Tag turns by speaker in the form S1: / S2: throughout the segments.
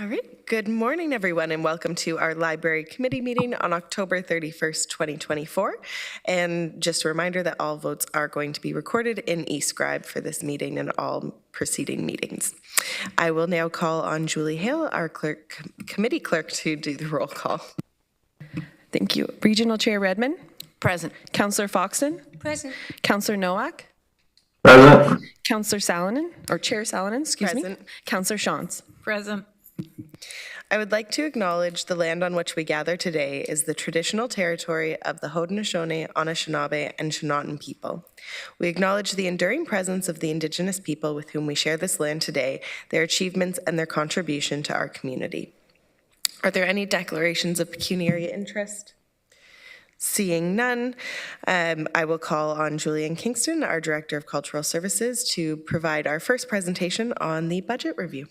S1: All right. Good morning, everyone, and welcome to our Library Committee meeting on October 31st, 2024. And just a reminder that all votes are going to be recorded in eScribe for this meeting and all preceding meetings. I will now call on Julie Hale, our committee clerk, to do the roll call.
S2: Thank you. Regional Chair Redmond?
S3: Present.
S2: Councillor Foxton?
S3: Present.
S2: Councillor Nowak?
S4: Present.
S2: Councillor Salonen, or Chair Salonen, excuse me.
S1: Present.
S2: Councillor Shantz?
S3: Present.
S1: I would like to acknowledge the land on which we gather today is the traditional territory of the Haudenosaunee, Anishinaabe, and Shinaatin people. We acknowledge the enduring presence of the Indigenous people with whom we share this land today, their achievements, and their contribution to our community. Are there any declarations of pecuniary interest? Seeing none, I will call on Julian Kingston, our Director of Cultural Services, to provide our first presentation on the budget review.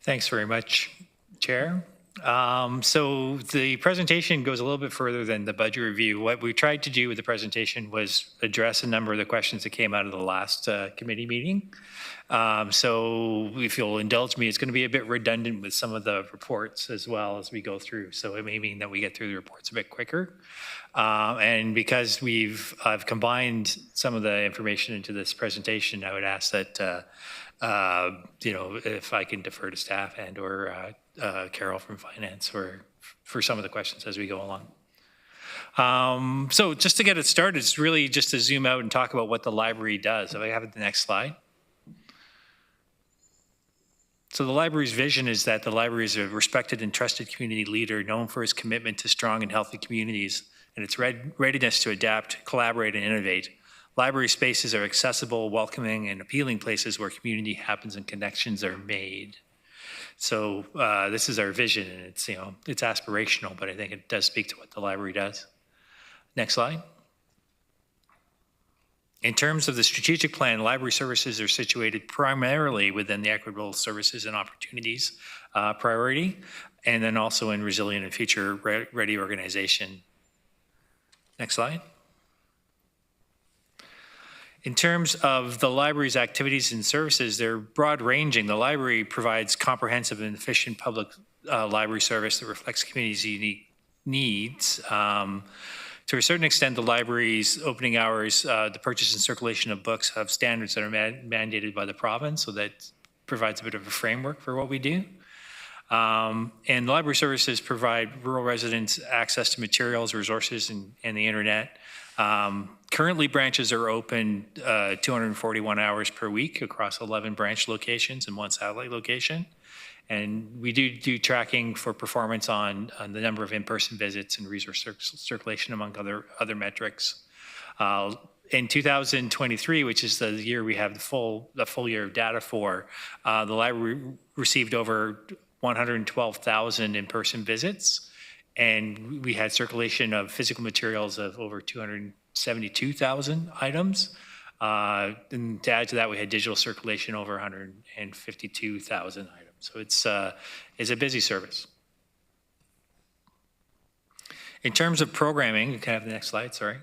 S5: Thanks very much, Chair. So the presentation goes a little bit further than the budget review. What we tried to do with the presentation was address a number of the questions that came out of the last committee meeting. So if you'll indulge me, it's going to be a bit redundant with some of the reports as well as we go through. So it may mean that we get through the reports a bit quicker. And because I've combined some of the information into this presentation, I would ask that if I can defer to staff and or Carol from Finance for some of the questions as we go along. So just to get it started, it's really just to zoom out and talk about what the library does. If I have the next slide. So the library's vision is that the library is a respected and trusted community leader known for its commitment to strong and healthy communities and its readiness to adapt, collaborate, and innovate. Library spaces are accessible, welcoming, and appealing places where community happens and connections are made. So this is our vision, and it's aspirational, but I think it does speak to what the library does. Next slide. In terms of the strategic plan, library services are situated primarily within the equitable services and opportunities priority, and then also in resilient and future-ready organization. Next slide. In terms of the library's activities and services, they're broad-ranging. The library provides comprehensive and efficient public library service that reflects communities' unique needs. To a certain extent, the library's opening hours, the purchase and circulation of books have standards that are mandated by the province, so that provides a bit of a framework for what we do. And library services provide rural residents access to materials, resources, and the internet. Currently, branches are open 241 hours per week across 11 branch locations and one satellite location. And we do tracking for performance on the number of in-person visits and resource circulation, among other metrics. In 2023, which is the year we have the full year of data for, the library received over 112,000 in-person visits. And we had circulation of physical materials of over 272,000 items. And to add to that, we had digital circulation over 152,000 items. So it's a busy service. In terms of programming, you can have the next slide, sorry.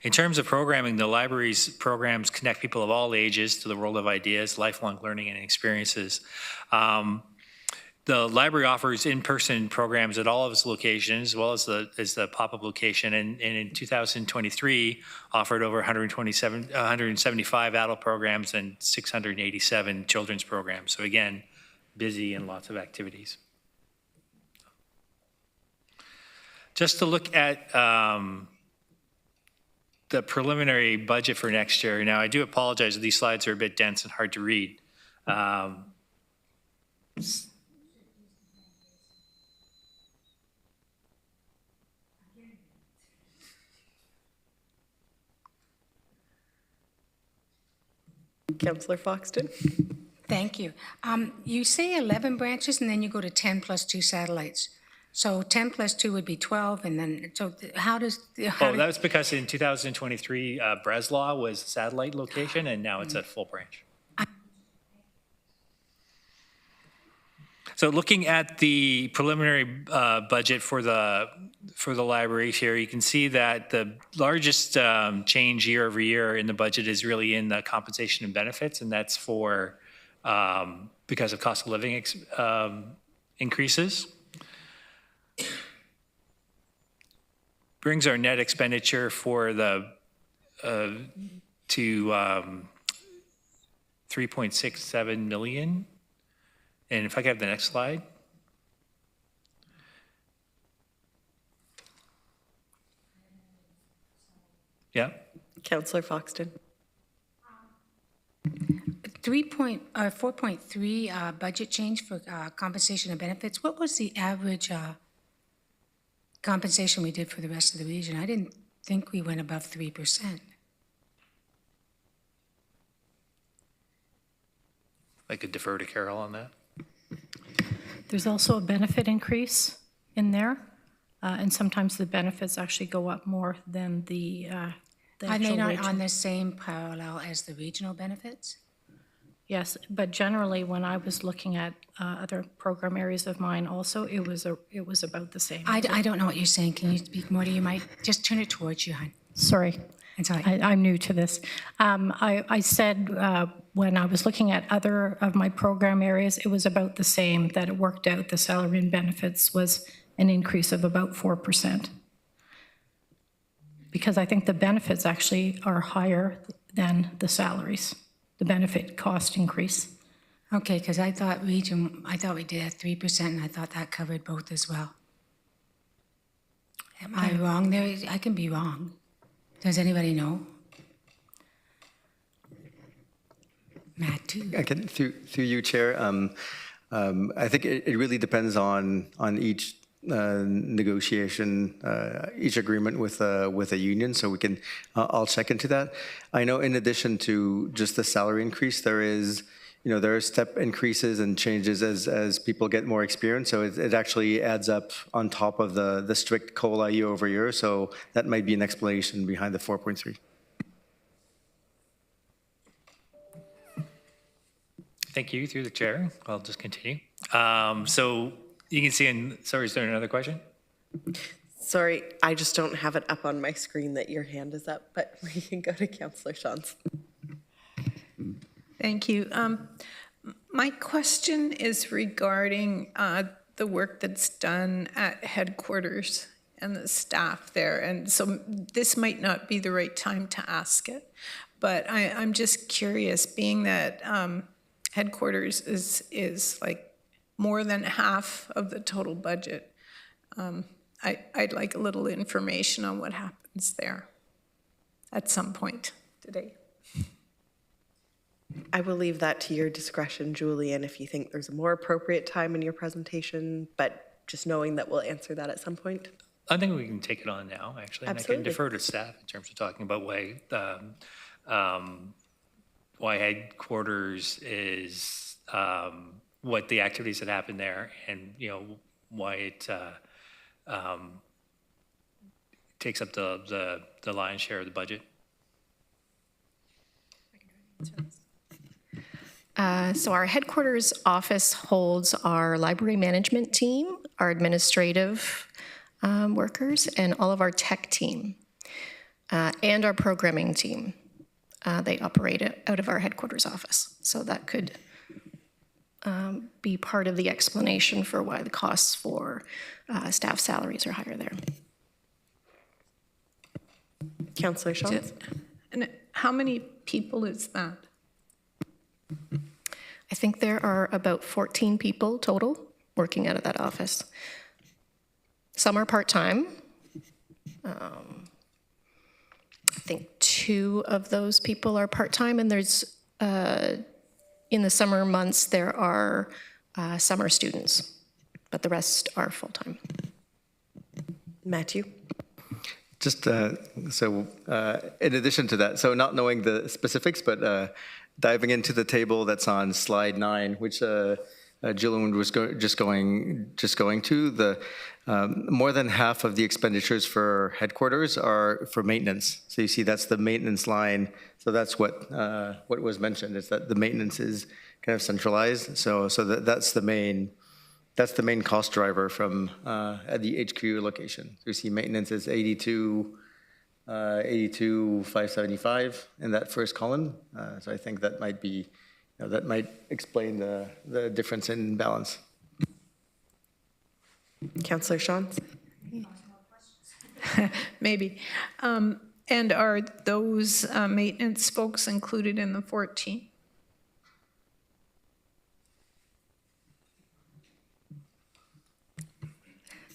S5: In terms of programming, the library's programs connect people of all ages to the world of ideas, lifelong learning, and experiences. The library offers in-person programs at all of its locations, as well as the pop-up location, and in 2023 offered over 175 adult programs and 687 children's programs. So again, busy and lots of activities. Just to look at the preliminary budget for next year. Now, I do apologize that these slides are a bit dense and hard to read.
S1: Councillor Foxton.
S3: Thank you. You say 11 branches and then you go to 10 plus 2 satellites. So 10 plus 2 would be 12, and then, so how does...
S5: that was because in 2023, Breslau was a satellite location, and now it's a full branch. So looking at the preliminary budget for the library here, you can see that the largest change year over year in the budget is really in the compensation and benefits, and that's for because of cost of living increases. Brings our net expenditure for the to 3.67 million. And if I could have the next slide. Yeah.
S1: Councillor Foxton.
S3: 4.3 budget change for compensation and benefits. What was the average compensation we did for the rest of the region? I didn't think we went above 3%.
S5: I could defer to Carol on that.
S4: There's also a benefit increase in there, and sometimes the benefits actually go up more than the
S3: Are they
S4: actual
S3: not
S4: wage.
S3: on the same parallel as the regional benefits?
S4: Yes, but generally, when I was looking at other program areas of mine also, it was about the same.
S3: I don't know what you're saying. Can you speak more? You might just turn it towards you, hon.
S4: Sorry.
S3: It's all right.
S4: I'm new to this. I said when I was looking at other of my program areas, it was about the same, that it worked out the salary and benefits was an increase of about 4%. Because I think the benefits actually are higher than the salaries, the benefit cost increase.
S3: Okay, because I thought we did at 3%, and I thought that covered both as well. Am I wrong there? I can be wrong. Does anybody know? Matt, too.
S6: I can, through you, Chair. I think it really depends on each negotiation, each agreement with a union. So we can, I'll check into that. I know in addition to just the salary increase, there are step increases and changes as people get more experience. So it actually adds up on top of the strict COLA year over year. So that might be an explanation behind the 4.3.
S5: Thank you, through the chair. I'll just continue. So you can see sorry, is there another question?
S1: Sorry, I just don't have it up on my screen that your hand is up, but we can go to Councillor Shantz.
S7: Thank you. My question is regarding the work that's done at headquarters and the staff there. And so this might not be the right time to ask it, but I'm just curious, being that headquarters is like more than half of the total budget. I'd like a little information on what happens there at some point today.
S1: I will leave that to your discretion, Julian, if you think there's a more appropriate time in your presentation, but just knowing that we'll answer that at some point.
S5: I think we can take it on now, actually. And
S1: Absolutely.
S5: I can defer to staff in terms of talking about why headquarters is, what the activities that happen there, and why it takes up the lion's share of the budget.
S8: So our headquarters office holds our library management team, our administrative workers, and all of our tech team, and our programming team. They operate it out of our headquarters office. So that could be part of the explanation for why the costs for staff salaries are higher there.
S1: Councillor Shantz.
S7: And how many people is that?
S8: I think there are about 14 people total working out of that office. Some are part-time. I think 2 of those people are part-time, and there's, in the summer months, there are summer students, but the rest are full-time.
S1: Matthew.
S6: Just in addition to that, so not knowing the specifics, but diving into the table that's on slide 9, which Jillian was just going to, the more than half of the expenditures for headquarters are for maintenance. So you see, that's the maintenance line. So that's what was mentioned, is that the maintenance is kind of centralized. So that's the main cost driver from at the HQ location. So you see, maintenance is 82,575 in that first column. So I think that might be that might explain the difference in balance.
S1: Councillor Shantz?
S7: Maybe. And are those maintenance folks included in the 14?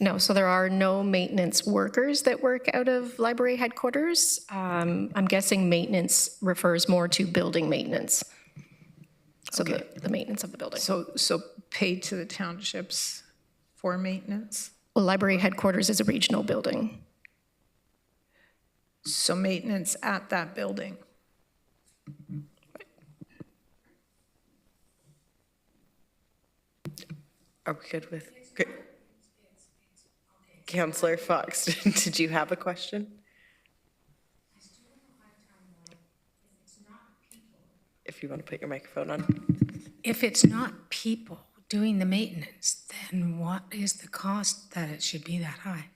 S8: No, so there are no maintenance workers that work out of library headquarters. I'm guessing maintenance refers more to building maintenance. So the maintenance of the building.
S7: So paid to the townships for maintenance?
S8: Well, library headquarters is a regional building.
S7: So maintenance at that building?
S1: Are we good with? Good. Councillor Fox, did you have a question? If you want to put your microphone on.
S3: If it's not people doing the maintenance, then what is the cost that it should be that high?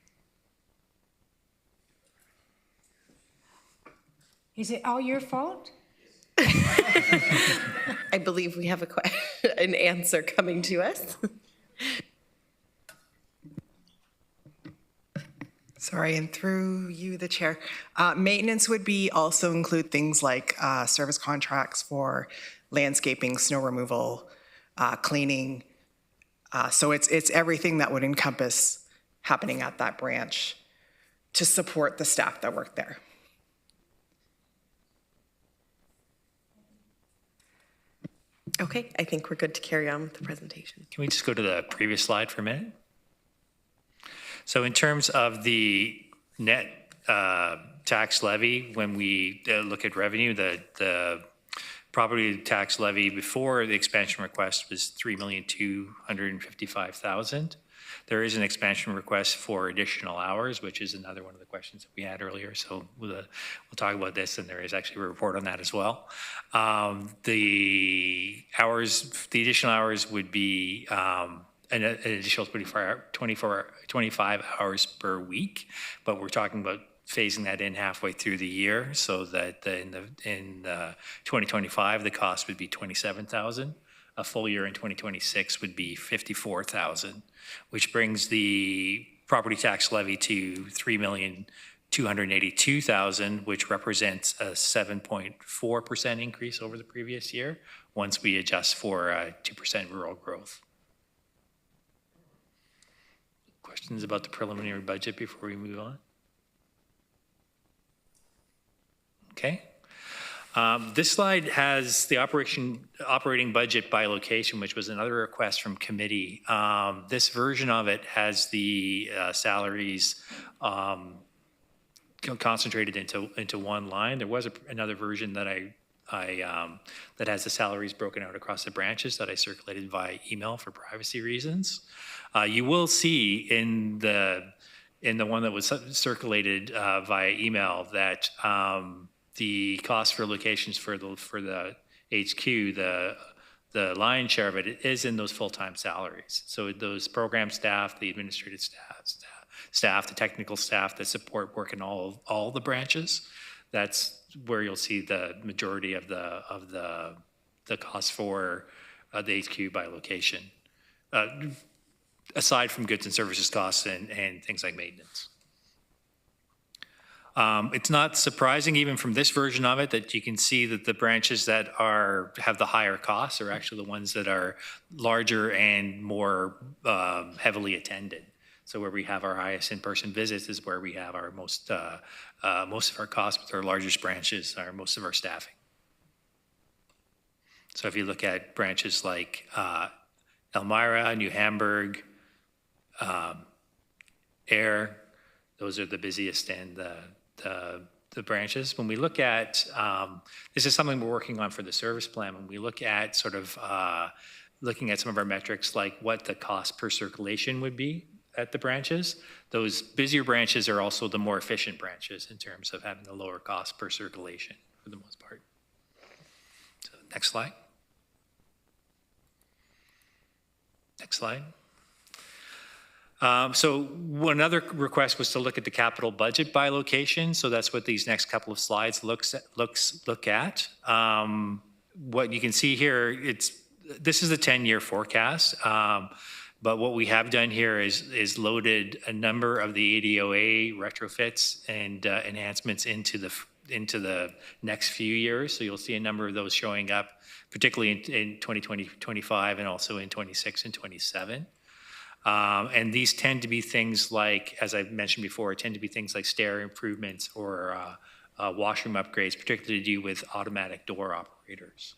S3: Is it all your fault?
S1: I believe we have an answer coming to us.
S9: Sorry, and through you, the chair. Maintenance would be also include things like service contracts for landscaping, snow removal, cleaning. So it's everything that would encompass happening at that branch to support the staff that work there.
S1: Okay, I think we're good to carry on with the presentation.
S5: Can we just go to the previous slide for a minute? So in terms of the net tax levy, when we look at revenue, the property tax levy before the expansion request was $3,255,000. There is an expansion request for additional hours, which is another one of the questions that we had earlier. So we'll talk about this, and there is actually a report on that as well. The additional hours would be an additional 25 hours per week, but we're talking about phasing that in halfway through the year, so that in 2025 the cost would be $27,000. A full year in 2026 would be $54,000, which brings the property tax levy to $3,282,000, which represents a 7.4% increase over the previous year once we adjust for 2% rural growth. Questions about the preliminary budget before we move on? Okay. This slide has the operating budget by location, which was another request from committee. This version of it has the salaries concentrated into one line. There was another version that that has the salaries broken out across the branches that I circulated via email for privacy reasons. You will see in the one that was circulated via email that the cost for locations for the HQ, the lion's share of it is in those full-time salaries. So those program staff, the administrative staff, the technical staff that support work in all the branches, that's where you'll see the majority of the cost for the HQ by location, aside from goods and services costs and things like maintenance. It's not surprising, even from this version of it, that you can see that the branches that have the higher costs are actually the ones that are larger and more heavily attended. So where we have our highest in-person visits is where we have our most of our costs with our largest branches, most of our staffing. So if you look at branches like Elmira, New Hamburg, Ayr, those are the busiest and the branches. When we look at, this is something we're working on for the service plan, when we look at sort of looking at some of our metrics like what the cost per circulation would be at the branches, those busier branches are also the more efficient branches in terms of having a lower cost per circulation for the most part. So next slide. Next slide. So another request was to look at the capital budget by location. So that's what these next couple of slides look at. what you can see here, this is a 10-year forecast. But what we have done here is loaded a number of the ADOA retrofits and enhancements into the next few years. So you'll see a number of those showing up, particularly in 2020, 25, and also in 26 and 27. And these tend to be things like, as I mentioned before, tend to be things like stair improvements or washroom upgrades, particularly to do with automatic door operators.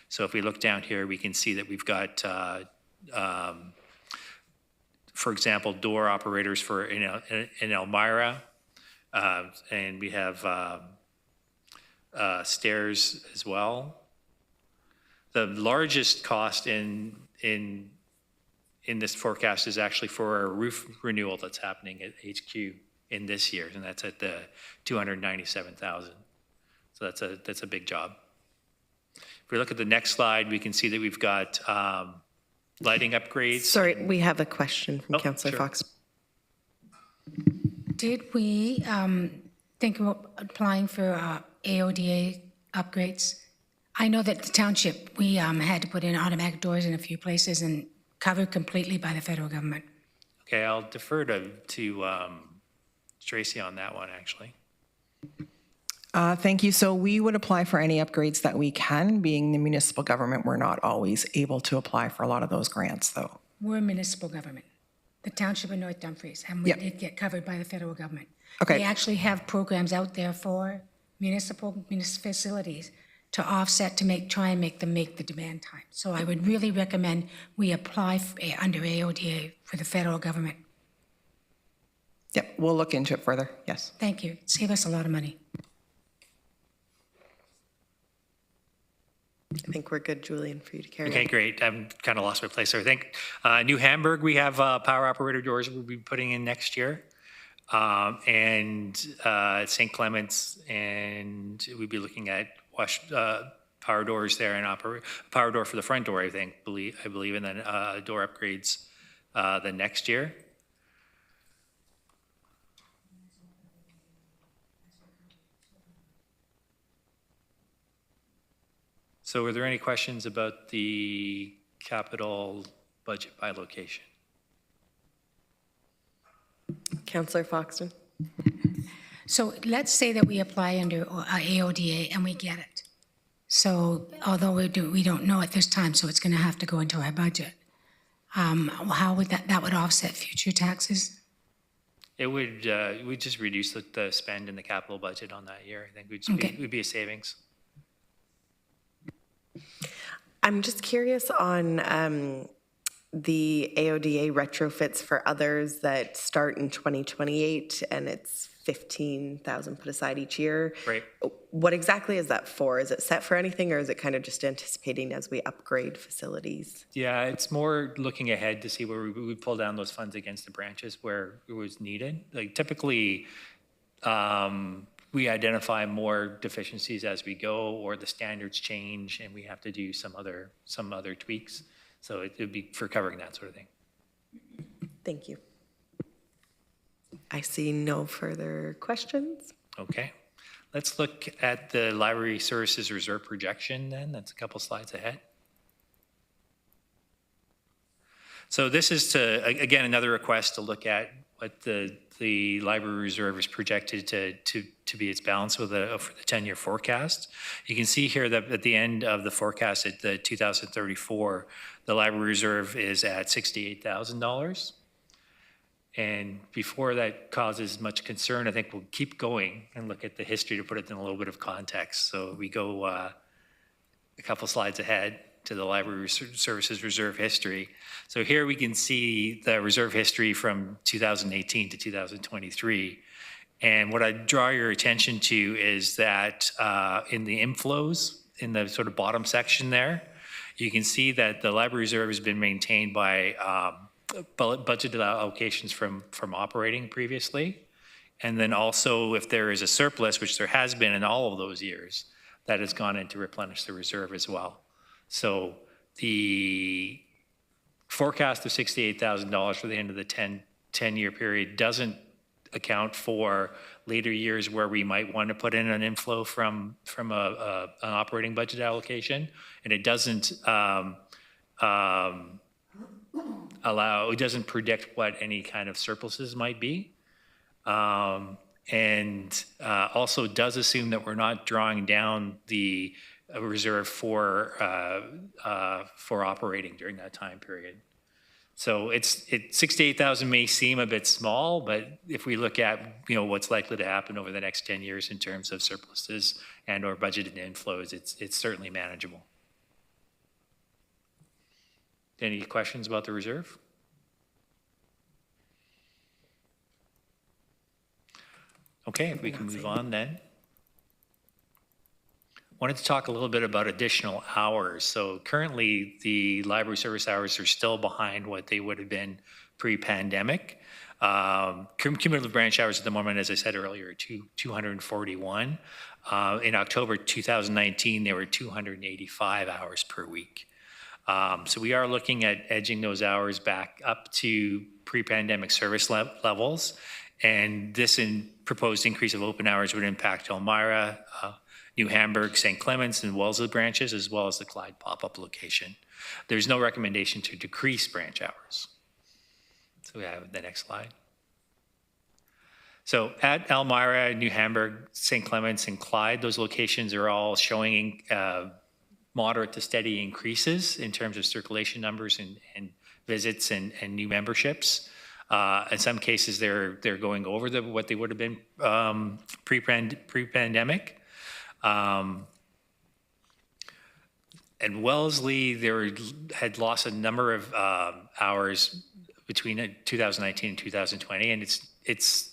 S5: So if we look down here, we can see that we've got for example, door operators for in Elmira, and we have stairs as well. The largest cost in this forecast is actually for a roof renewal that's happening at HQ in this year, and that's at the $297,000. So that's a big job. If we look at the next slide, we can see that we've got lighting upgrades.
S1: Sorry, we have a question from
S5: Oh,
S1: Councillor
S5: sure.
S1: Fox.
S3: Did we think about applying for AODA upgrades? I know that the township, we had to put in automatic doors in a few places and covered completely by the federal government.
S5: Okay, I'll defer to Tracy on that one, actually.
S9: Thank you. So we would apply for any upgrades that we can. Being the municipal government, we're not always able to apply for a lot of those grants, though.
S3: We're a municipal government, the township of North Dumfries, and we
S9: Yep.
S3: did get covered by the federal government.
S9: Okay.
S3: We actually have programs out there for municipal facilities to offset, to try and make them make the demand time. So I would really recommend we apply under AODA for the federal government.
S9: Yep, we'll look into it further, yes.
S3: Thank you. Save us a lot of money.
S1: I think we're good, Julian, for you to carry
S5: Okay,
S1: on.
S5: great. I've kind of lost my place there. I think New Hamburg, we have power operator doors we'll be putting in next year. And St. Clements, and we'd be looking at power doors there and power door for the front door, I believe, and then door upgrades the next year. So were there any questions about the capital budget by location?
S1: Councillor Foxton.
S3: So let's say that we apply under AODA and we get it. So although we don't know at this time, so it's going to have to go into our budget. How would that would offset future taxes?
S5: It would we'd just reduce the spend in the capital budget on that year. I think we'd be a savings.
S1: I'm just curious on the AODA retrofits for others that start in 2028 and it's 15,000 put aside each year.
S5: Right.
S1: What exactly is that for? Is it set for anything, or is it kind of just anticipating as we upgrade facilities?
S5: Yeah, it's more looking ahead to see where we would pull down those funds against the branches where it was needed. Like typically, we identify more deficiencies as we go, or the standards change and we have to do some other tweaks. So it would be for covering that sort of thing.
S1: Thank you. I see no further questions.
S5: Okay. Let's look at the library services reserve projection then. That's a couple slides ahead. So this is again, another request to look at what the library reserve is projected to be its balance for the 10-year forecast. You can see here that at the end of the forecast at the 2034, the library reserve is at $68,000. And before that causes much concern, I think we'll keep going and look at the history to put it in a little bit of context. So we go a couple slides ahead to the library services reserve history. So here we can see the reserve history from 2018 to 2023. And what I draw your attention to is that in the inflows, in the sort of bottom section there, you can see that the library reserve has been maintained by budgeted allocations from operating previously. And then also if there is a surplus, which there has been in all of those years, that has gone in to replenish the reserve as well. So the forecast of $68,000 for the end of the 10-year period doesn't account for later years where we might want to put in an inflow from an operating budget allocation, and it doesn't it doesn't predict what any kind of surpluses might be. And also does assume that we're not drawing down the reserve for operating during that time period. So it's 6,000 to 8,000 may seem a bit small, but if we look at what's likely to happen over the next 10 years in terms of surpluses and/or budgeted inflows, it's certainly manageable. Any questions about the reserve? Okay, if we can move on then. Wanted to talk a little bit about additional hours. So currently, the library service hours are still behind what they would have been pre-pandemic. Cumulative branch hours at the moment, as I said earlier, are 241. In October 2019, they were 285 hours per week. So we are looking at edging those hours back up to pre-pandemic service levels. And this proposed increase of open hours would impact Elmira, New Hamburg, St. Clements, and Wellesley branches, as well as the Clyde pop-up location. There's no recommendation to decrease branch hours. So we have the next slide. So at Elmira, New Hamburg, St. Clements, and Clyde, those locations are all showing moderate to steady increases in terms of circulation numbers and visits and new memberships. In some cases, they're going over what they would have been pre-pandemic. And Wellesley, had lost a number of hours between 2019 and 2020, and its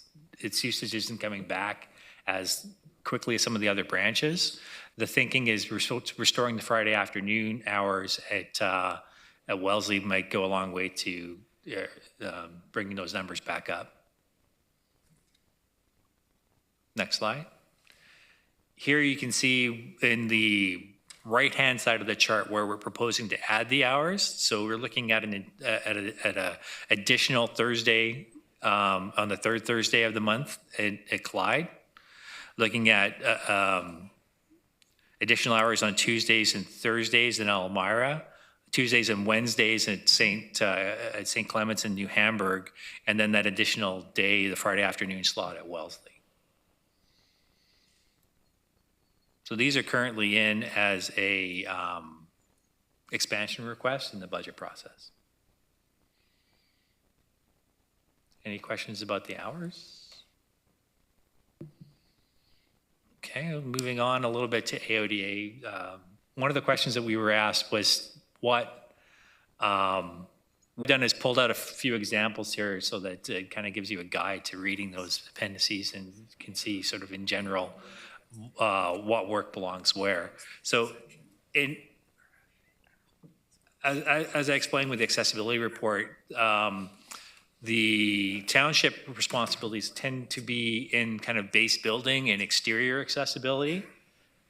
S5: usage isn't coming back as quickly as some of the other branches. The thinking is restoring the Friday afternoon hours at Wellesley might go a long way to bringing those numbers back up. Next slide. Here you can see in the right-hand side of the chart where we're proposing to add the hours. So we're looking at an additional Thursday on the third Thursday of the month at Clyde. Looking at additional hours on Tuesdays and Thursdays in Elmira, Tuesdays and Wednesdays at St. Clements and New Hamburg, and then that additional day, the Friday afternoon slot at Wellesley. So these are currently in as a expansion request in the budget process. Any questions about the hours? Okay, moving on a little bit to AODA. One of the questions that we were asked was what we've done is pulled out a few examples here so that it kind of gives you a guide to reading those appendices and you can see sort of in general what work belongs where. So as I explained with the accessibility report, the township responsibilities tend to be in kind of base building and exterior accessibility,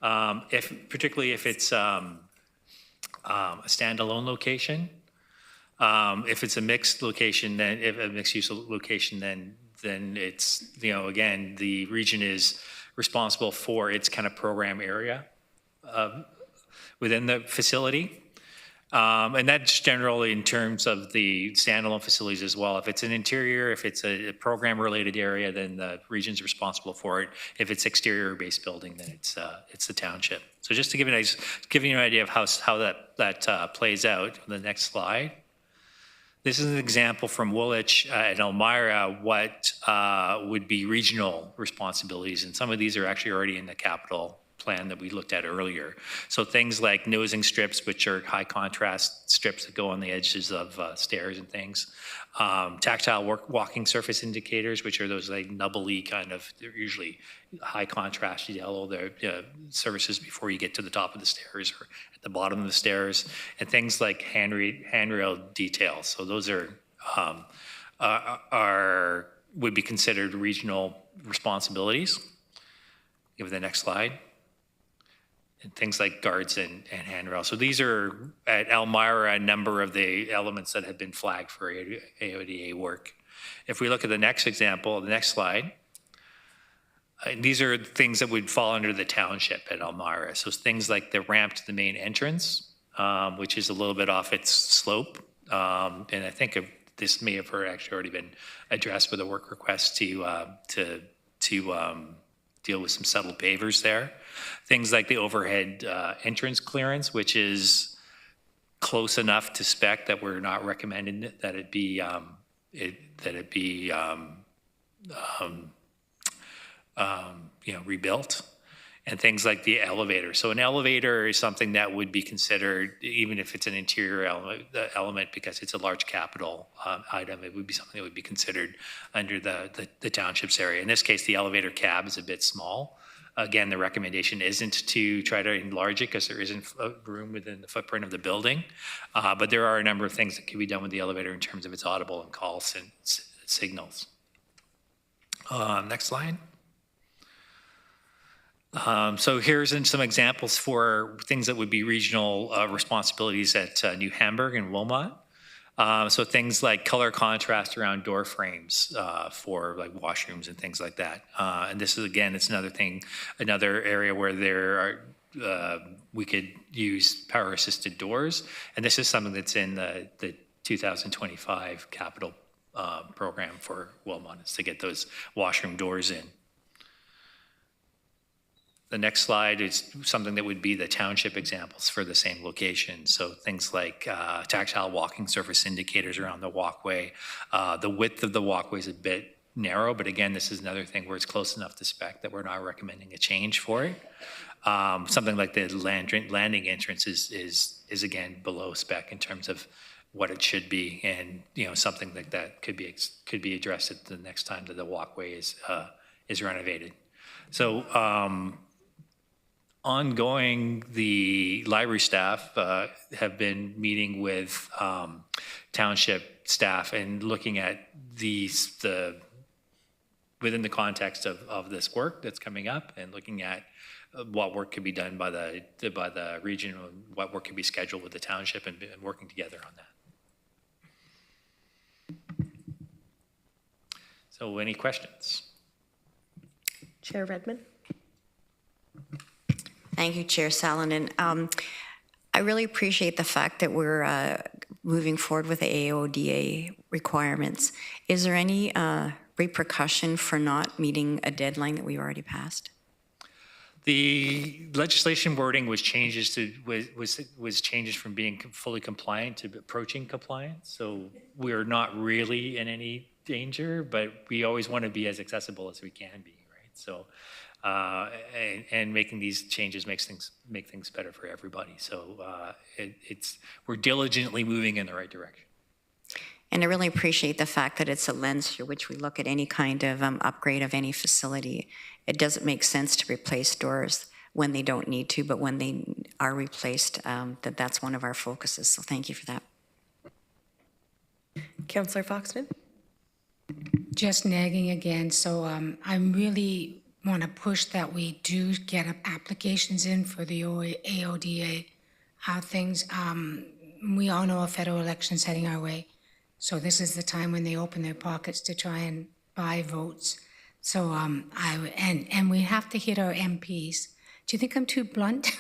S5: particularly if it's a standalone location. If it's a mixed location, then if a mixed use location, then it's, again, the region is responsible for its kind of program area within the facility. And that's generally in terms of the standalone facilities as well. If it's an interior, if it's a program-related area, then the region's responsible for it. If it's exterior-based building, then it's the township. So just to give you an idea of how that plays out. The next slide. This is an example from Woolwich and Elmira, what would be regional responsibilities. And some of these are actually already in the capital plan that we looked at earlier. So things like nosing strips, which are high contrast strips that go on the edges of stairs and things. Tactile walking surface indicators, which are those like nubbly kind of, they're usually high contrast yellow. They're services before you get to the top of the stairs or at the bottom of the stairs, and things like handrail details. So those would be considered regional responsibilities. Give it the next slide. And things like guards and handrails. So these are at Elmira a number of the elements that have been flagged for AODA work. If we look at the next example, the next slide, these are things that would fall under the township at Elmira. So things like the ramp to the main entrance, which is a little bit off its slope. And I think this may have actually already been addressed with a work request to deal with some settled pavers there. Things like the overhead entrance clearance, which is close enough to spec that we're not recommending that it be rebuilt, and things like the elevator. So an elevator is something that would be considered, even if it's an interior element, because it's a large capital item, it would be something that would be considered under the township's area. In this case, the elevator cab is a bit small. Again, the recommendation isn't to try to enlarge it because there isn't room within the footprint of the building. But there are a number of things that can be done with the elevator in terms of its audible and call signals. Next slide. So here's some examples for things that would be regional responsibilities at New Hamburg and Wilmot. So things like color contrast around door frames for like washrooms and things like that. And this is, again, it's another area where there are, we could use power assisted doors. And this is something that's in the 2025 capital program for Wilmot, is to get those washroom doors in. The next slide is something that would be the township examples for the same location. So things like tactile walking surface indicators around the walkway. The width of the walkway is a bit narrow, but again, this is another thing where it's close enough to spec that we're not recommending a change for it. Something like the landing entrance is again below spec in terms of what it should be, and something like that could be addressed at the next time that the walkway is renovated. So. Ongoing, the library staff have been meeting with township staff and looking at within the context of this work that's coming up, and looking at what work could be done by the region, and what work could be scheduled with the township, and working together on that. So, any questions?
S1: Chair Redmond.
S10: Thank you, Chair Salonen. I really appreciate the fact that we're moving forward with the AODA requirements. Is there any repercussion for not meeting a deadline that we already passed?
S5: The legislation wording was changes from being fully compliant to approaching compliance. So we're not really in any danger, but we always want to be as accessible as we can be, right? So. And making these changes make things better for everybody. So we're diligently moving in the right direction.
S10: And I really appreciate the fact that it's a lens through which we look at any kind of upgrade of any facility. It doesn't make sense to replace doors when they don't need to, but when they are replaced, that's one of our focuses. So thank you for that.
S1: Councillor Foxton.
S3: Just nagging again. So I'm really want to push that we do get applications in for the AODA things. We all know a federal election's heading our way. So this is the time when they open their pockets to try and buy votes. So and we have to hit our MPs. Do you think I'm too blunt?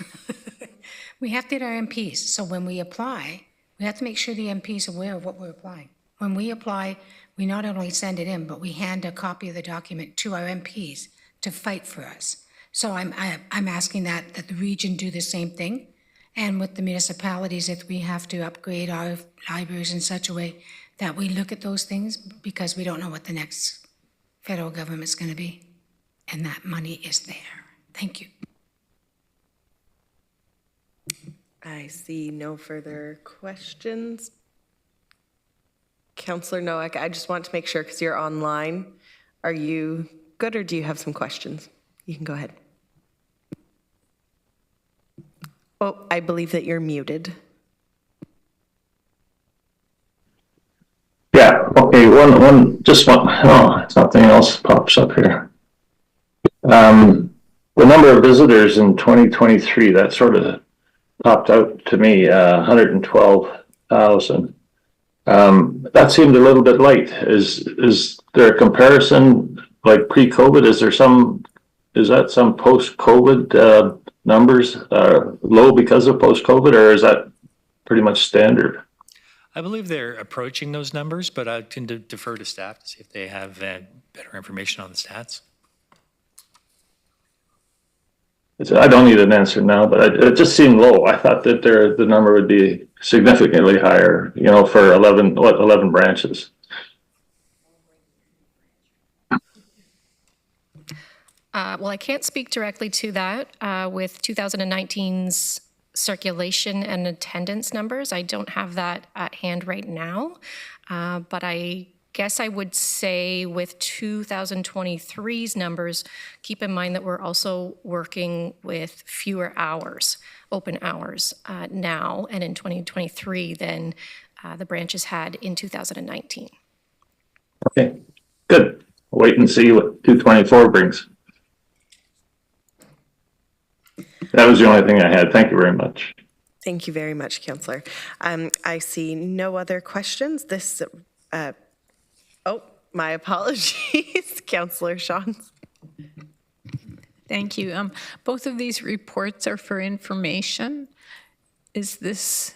S3: We have to hit our MPs. So when we apply, we have to make sure the MPs are aware of what we're applying. When we apply, we not only send it in, but we hand a copy of the document to our MPs to fight for us. So I'm asking that the region do the same thing. And with the municipalities, if we have to upgrade our libraries in such a way that we look at those things, because we don't know what the next federal government's going to be. And that money is there. Thank you.
S1: I see no further questions. Councillor Nowak, I just want to make sure, because you're online, are you good, or do you have some questions? You can go ahead. Oh, I believe that you're muted.
S11: Yeah, okay, something else pops up here. The number of visitors in 2023, that sort of popped out to me, 112,000. That seemed a little bit light. Is there a comparison like pre-COVID? Is that some post-COVID numbers low because of post-COVID, or is that pretty much standard?
S5: I believe they're approaching those numbers, but I can defer to staff to see if they have better information on the stats.
S11: I don't need an answer now, but it just seemed low. I thought that the number would be significantly higher, for 11 branches.
S8: Well, I can't speak directly to that. With 2019's circulation and attendance numbers, I don't have that at hand right now. But I guess I would say with 2023's numbers, keep in mind that we're also working with fewer hours, open hours now and in 2023 than the branches had in 2019.
S11: Okay, good. Wait and see what 224 brings. That was the only thing I had. Thank you very much.
S1: Thank you very much, Councillor. I see no other questions. My apologies, Councillor Shantz.
S7: Thank you. Both of these reports are for information. Is this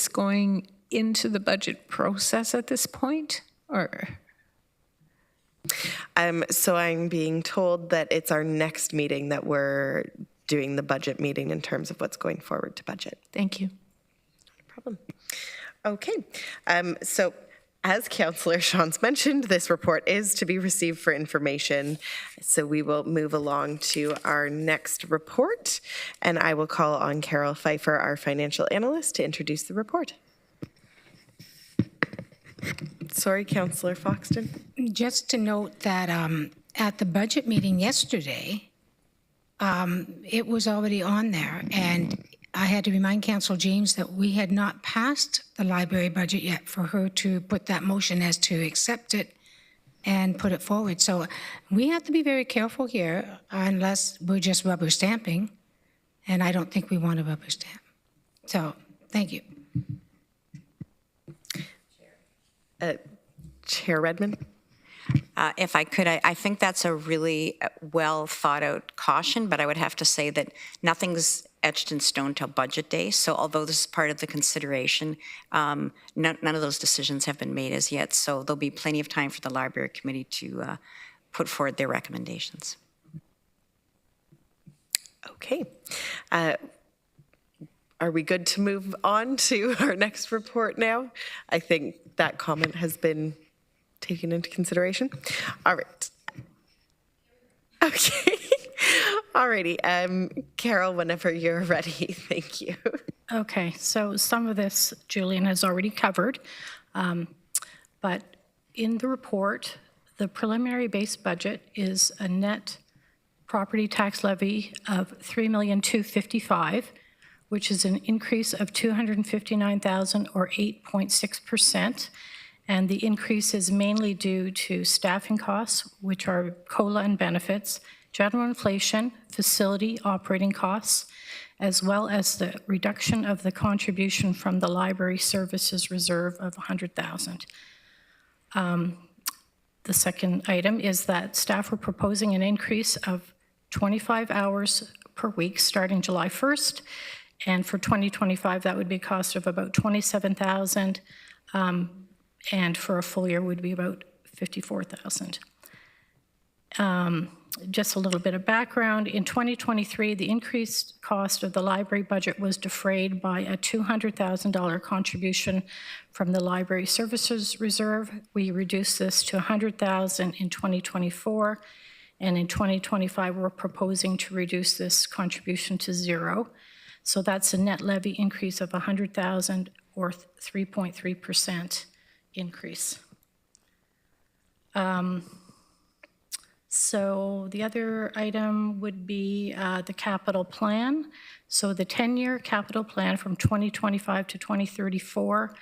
S7: going into the budget process at this point, or?
S1: So I'm being told that it's our next meeting that we're doing the budget meeting in terms of what's going forward to budget.
S7: Thank you.
S1: No problem. Okay. So as Councillor Shantz mentioned, this report is to be received for information. So we will move along to our next report, and I will call on Carol Pfeiffer, our financial analyst, to introduce the report. Sorry, Councillor Foxton.
S3: Just to note that at the budget meeting yesterday, it was already on there, and I had to remind Councillor James that we had not passed the library budget yet for her to put that motion as to accept it and put it forward. So we have to be very careful here unless we're just rubber stamping, and I don't think we want a rubber stamp. So, thank you.
S1: Chair Redmond.
S10: If I could, I think that's a really well thought out caution, but I would have to say that nothing's etched in stone till budget day. So although this is part of the consideration, none of those decisions have been made as yet. So there'll be plenty of time for the library committee to put forward their recommendations.
S1: Okay. Are we good to move on to our next report now? I think that comment has been taken into consideration. All right. Okay. All righty. Carol, whenever you're ready, thank you.
S4: Okay, so some of this Julian has already covered, but in the report, the preliminary base budget is a net property tax levy of $3,255,000, which is an increase of $259,000 or 8.6%. And the increase is mainly due to staffing costs, which are COLA and benefits, general inflation, facility operating costs, as well as the reduction of the contribution from the library services reserve of $100,000. The second item is that staff are proposing an increase of 25 hours per week starting July 1st. And for 2025, that would be a cost of about $27,000. And for a full year would be about $54,000. Just a little bit of background. In 2023, the increased cost of the library budget was defrayed by a $200,000 contribution from the library services reserve. We reduced this to $100,000 in 2024, and in 2025, we're proposing to reduce this contribution to zero. So that's a net levy increase of $100,000 or 3.3% increase. So the other item would be the capital plan. So the 10-year capital plan from 2025 to 2034,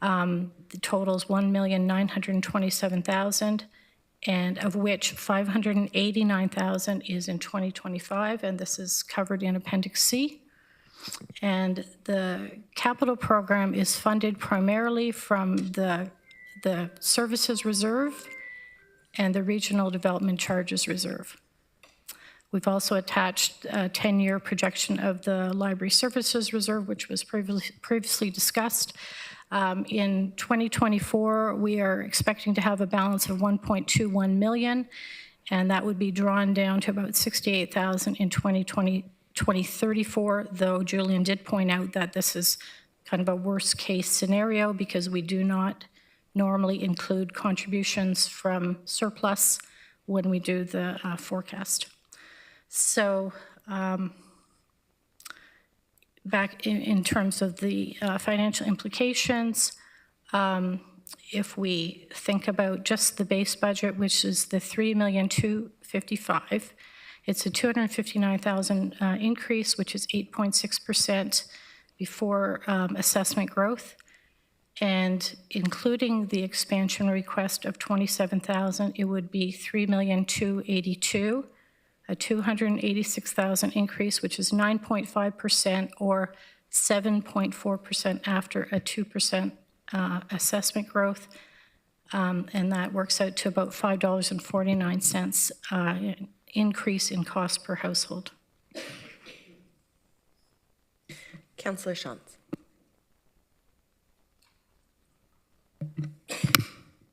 S4: the total is $1,927,000, and of which $589,000 is in 2025, and this is covered in Appendix C. And the capital program is funded primarily from the Services Reserve and the Regional Development Charges Reserve. We've also attached a 10-year projection of the Library Services Reserve, which was previously discussed. In 2024, we are expecting to have a balance of 1.21 million, and that would be drawn down to about 68,000 in 2034, though Julian did point out that this is kind of a worst case scenario because we do not normally include contributions from surplus when we do the forecast. So back in terms of the financial implications, if we think about just the base budget, which is the $3,255,000, it's a $259,000 increase, which is 8.6% before assessment growth. And including the expansion request of $27,000, it would be $3,282,000, a $286,000 increase, which is 9.5% or 7.4% after a 2% assessment growth. And that works out to about $5.49 increase in cost per household.
S1: Councillor Shantz.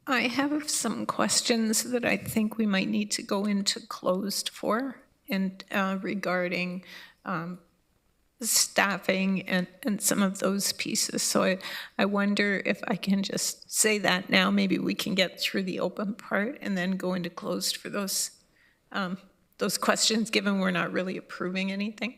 S7: I have some questions that I think we might need to go into closed for, and regarding staffing and some of those pieces. So I wonder if I can just say that now. Maybe we can get through the open part and then go into closed for those questions, given we're not really approving anything.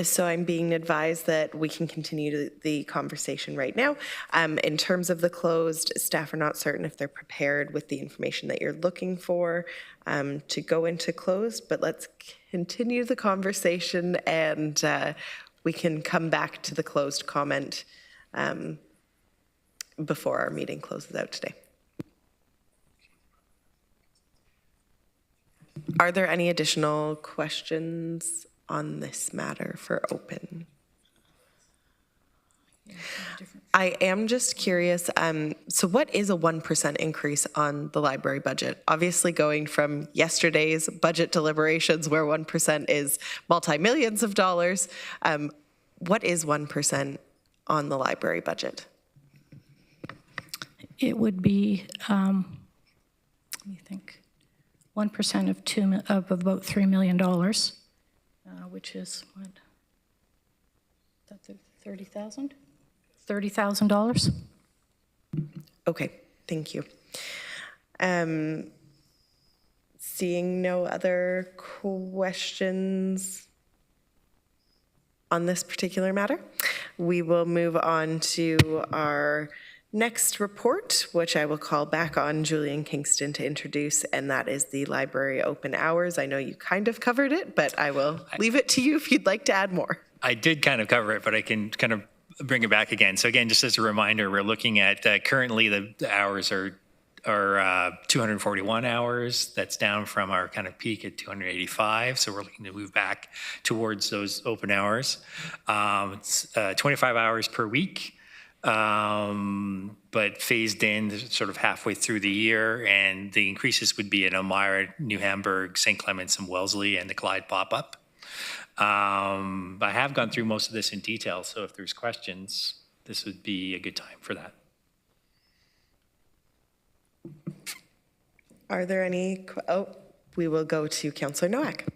S1: So I'm being advised that we can continue the conversation right now. In terms of the closed, staff are not certain if they're prepared with the information that you're looking for to go into closed, but let's continue the conversation and we can come back to the closed comment before our meeting closes out today. Are there any additional questions on this matter for open? I am just curious, so what is a 1% increase on the library budget? Obviously going from yesterday's budget deliberations where 1% is multi-millions of dollars, what is 1% on the library budget?
S4: It would be, let me think, 1% of about $3 million. Which is what? That's $30,000? $30,000.
S1: Okay, thank you. Seeing no other questions on this particular matter, we will move on to our next report, which I will call back on Julian Kingston to introduce, and that is the library open hours. I know you kind of covered it, but I will leave it to you if you'd like to add more.
S5: I did kind of cover it, but I can kind of bring it back again. So again, just as a reminder, we're looking at currently the hours are 241 hours. That's down from our kind of peak at 285. So we're looking to move back towards those open hours. It's 25 hours per week. But phased in sort of halfway through the year, and the increases would be in Elmira, New Hamburg, St. Clements, and Wellesley, and the Clyde pop-up. I have gone through most of this in detail, so if there's questions, this would be a good time for that.
S1: Are there any, we will go to Councillor Nowak.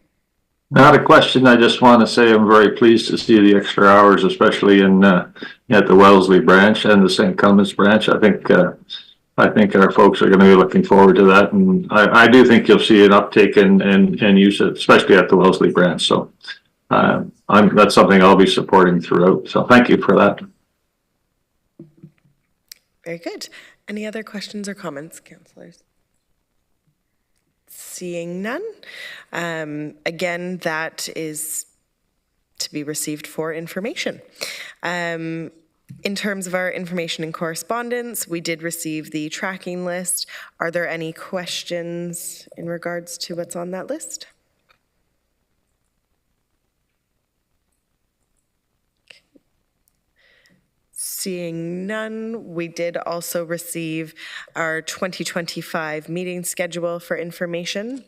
S11: Not a question. I just want to say I'm very pleased to see the extra hours, especially at the Wellesley branch and the St. Clements branch. I think our folks are going to be looking forward to that, and I do think you'll see an uptake in use, especially at the Wellesley branch. So that's something I'll be supporting throughout. So thank you for that.
S1: Very good. Any other questions or comments, councillors? Seeing none. Again, that is to be received for information. In terms of our information and correspondence, we did receive the tracking list. Are there any questions in regards to what's on that list? Seeing none, we did also receive our 2025 meeting schedule for information.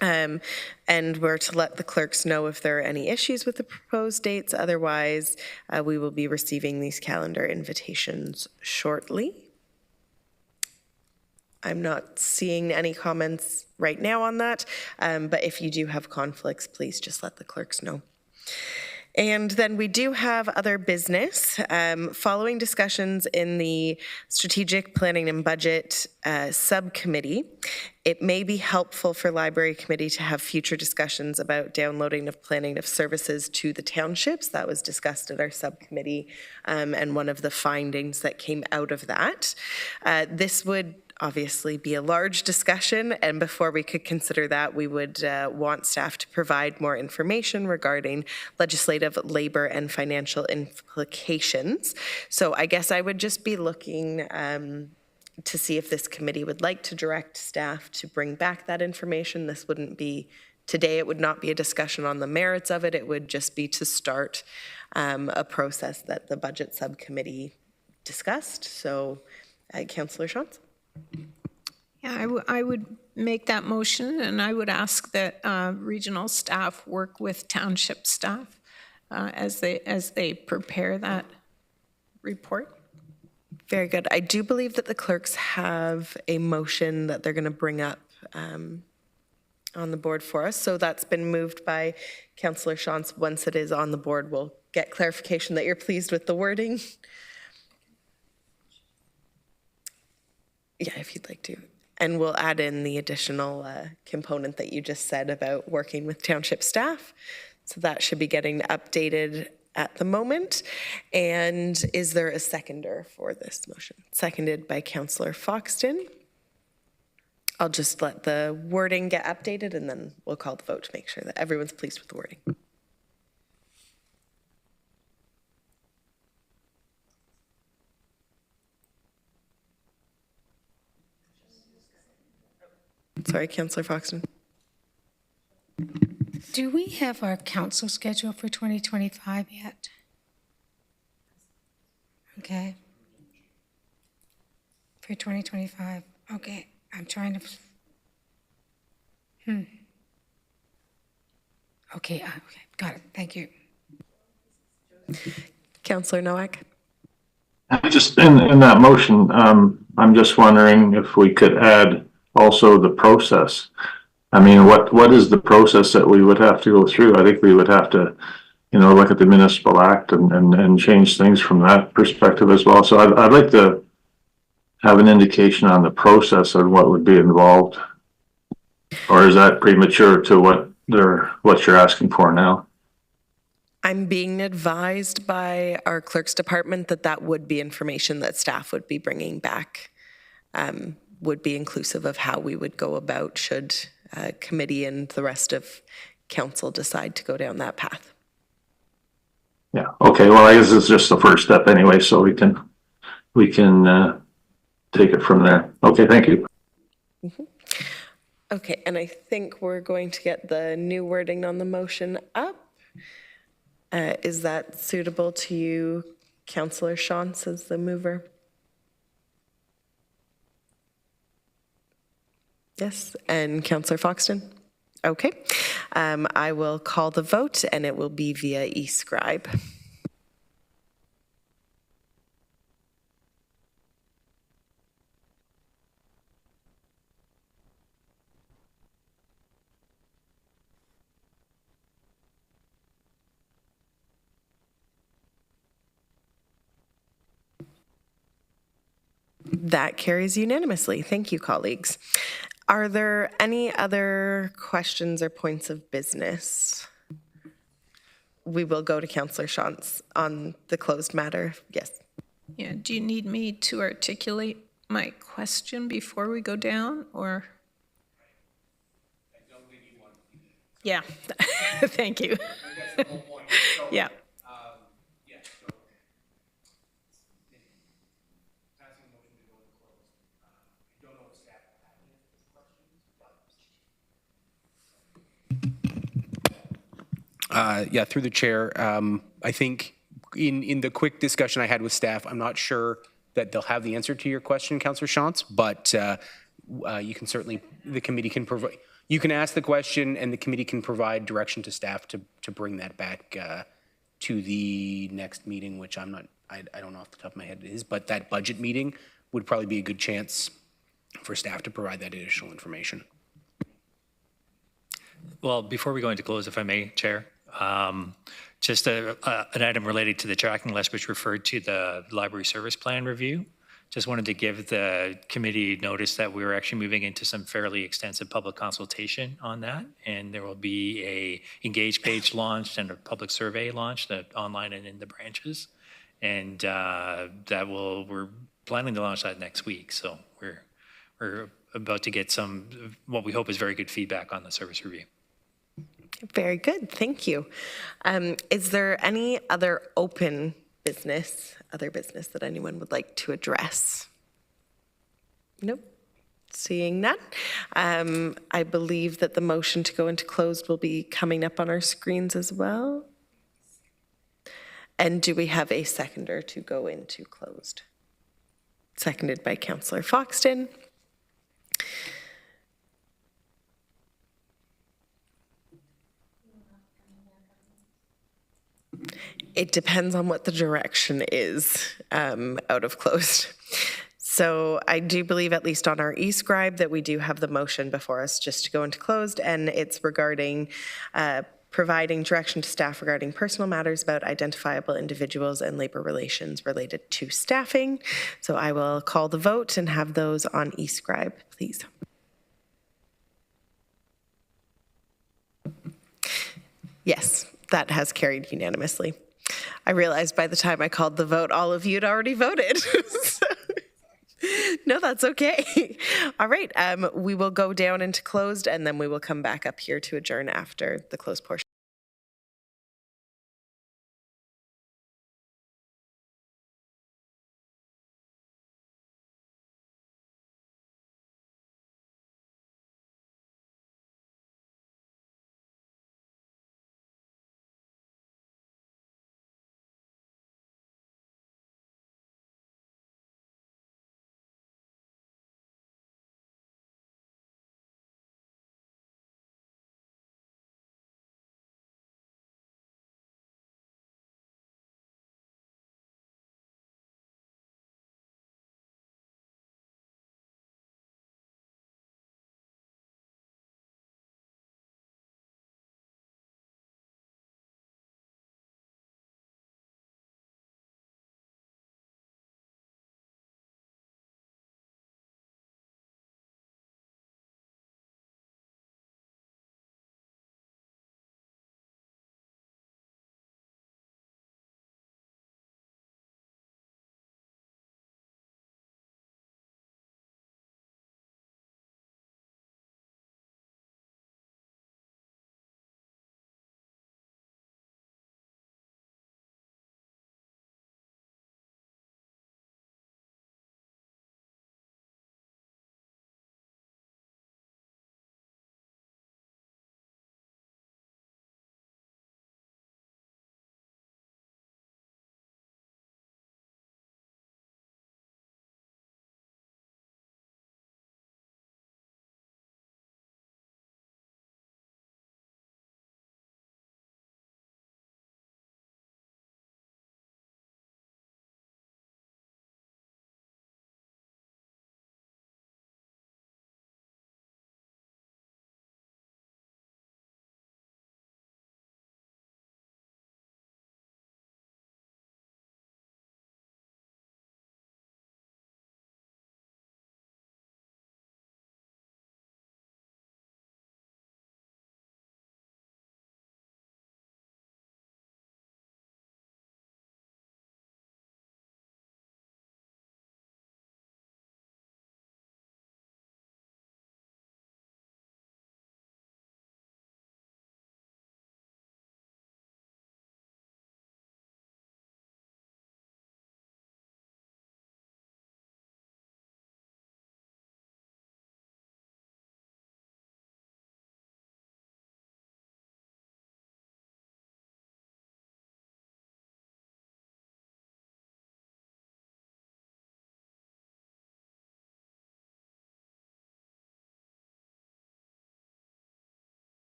S1: And we're to let the clerks know if there are any issues with the proposed dates. Otherwise, we will be receiving these calendar invitations shortly. I'm not seeing any comments right now on that, but if you do have conflicts, please just let the clerks know. And then we do have other business. Following discussions in the Strategic Planning and Budget Subcommittee, it may be helpful for Library Committee to have future discussions about downloading of planning of services to the townships. That was discussed at our subcommittee, and one of the findings that came out of that. This would obviously be a large discussion, and before we could consider that, we would want staff to provide more information regarding legislative, labor, and financial implications. So I guess I would just be looking to see if this committee would like to direct staff to bring back that information. This wouldn't be, today it would not be a discussion on the merits of it, it would just be to start a process that the budget subcommittee discussed. So Councillor Shantz?
S7: Yeah, I would make that motion, and I would ask that regional staff work with township staff as they prepare that report.
S1: Very good. I do believe that the clerks have a motion that they're going to bring up on the board for us. So that's been moved by Councillor Shantz. Once it is on the board, we'll get clarification that you're pleased with the wording. Yeah, if you'd like to. And we'll add in the additional component that you just said about working with township staff. So that should be getting updated at the moment. And is there a seconder for this motion? Seconded by Councillor Foxton. I'll just let the wording get updated and then we'll call the vote to make sure that everyone's pleased with the wording. Sorry, Councillor Foxton.
S3: Do we have our council schedule for 2025 yet? Okay. For 2025, okay, I'm trying to, Okay, okay, got it, thank you.
S1: Councillor Nowak?
S11: Just in that motion, I'm just wondering if we could add also the process. I mean, what is the process that we would have to go through? I think we would have to, look at the municipal act and change things from that perspective as well. So I'd like to have an indication on the process and what would be involved. Or is that premature to what you're asking for now?
S1: I'm being advised by our clerk's department that would be information that staff would be bringing back, would be inclusive of how we would go about should committee and the rest of council decide to go down that path.
S11: Yeah, okay, well, I guess it's just the first step anyway, so we can take it from there. Okay, thank you.
S1: Mm-hmm. Okay, and I think we're going to get the new wording on the motion up. Is that suitable to you, Councillor Shantz, as the mover? Yes, and Councillor Foxton? Okay, I will call the vote and it will be via e-scribe. That carries unanimously. Thank you, colleagues. Are there any other questions or points of business? We will go to Councillor Shantz on the closed matter. Yes.
S7: Yeah, do you need me to articulate my question before we go down, or? I don't think you want to do that. Yeah, thank you. Yeah.
S12: Yeah, through the chair, I think in the quick discussion I had with staff, I'm not sure that they'll have the answer to your question, Councillor Shantz, but you can certainly, the committee can provide, you can ask the question and the committee can provide direction to staff to bring that back to the next meeting, which I'm not, I don't know off the top of my head it is, but that budget meeting would probably be a good chance for staff to provide that additional information.
S5: Well, before we go into close, if I may, Chair, just an item related to the tracking list, which referred to the library service plan review. Just wanted to give the committee notice that we were actually moving into some fairly extensive public consultation on that. And there will be a engage page launched and a public survey launched online and in the branches. And we're planning to launch that next week. So we're about to get some, what we hope is very good feedback on the service review.
S1: Very good, thank you. Is there any other open business, other business that anyone would like to address? Nope, seeing none. I believe that the motion to go into closed will be coming up on our screens as well. And do we have a seconder to go into closed? Seconded by Councillor Foxton. It depends on what the direction is out of closed. So I do believe, at least on our e-scribe, that we do have the motion before us just to go into closed, and it's regarding providing direction to staff regarding personal matters about identifiable individuals and labor relations related to staffing. So I will call the vote and have those on e-scribe, please. Yes, that has carried unanimously. I realized by the time I called the vote, all of you had already voted. No, that's okay. All right, we will go down into closed and then we will come back up here to adjourn after the closed portion.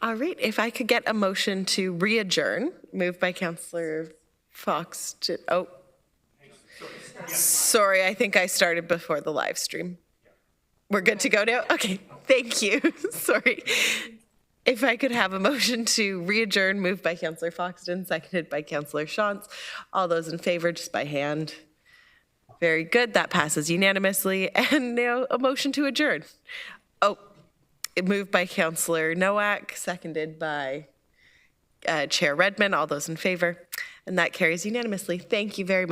S1: All right, if I could get a motion to re-adjourn, moved by Councillor Fox to, oh. Sorry, I think I started before the live stream. We're good to go now? Okay, thank you. Sorry. If I could have a motion to re-adjourn, moved by Councillor Foxton, seconded by Councillor Shantz. All those in favor, just by hand. Very good, that passes unanimously. And now a motion to adjourn. Oh, moved by Councillor Nowak, seconded by Chair Redmond. All those in favor. And that carries unanimously. Thank you very much.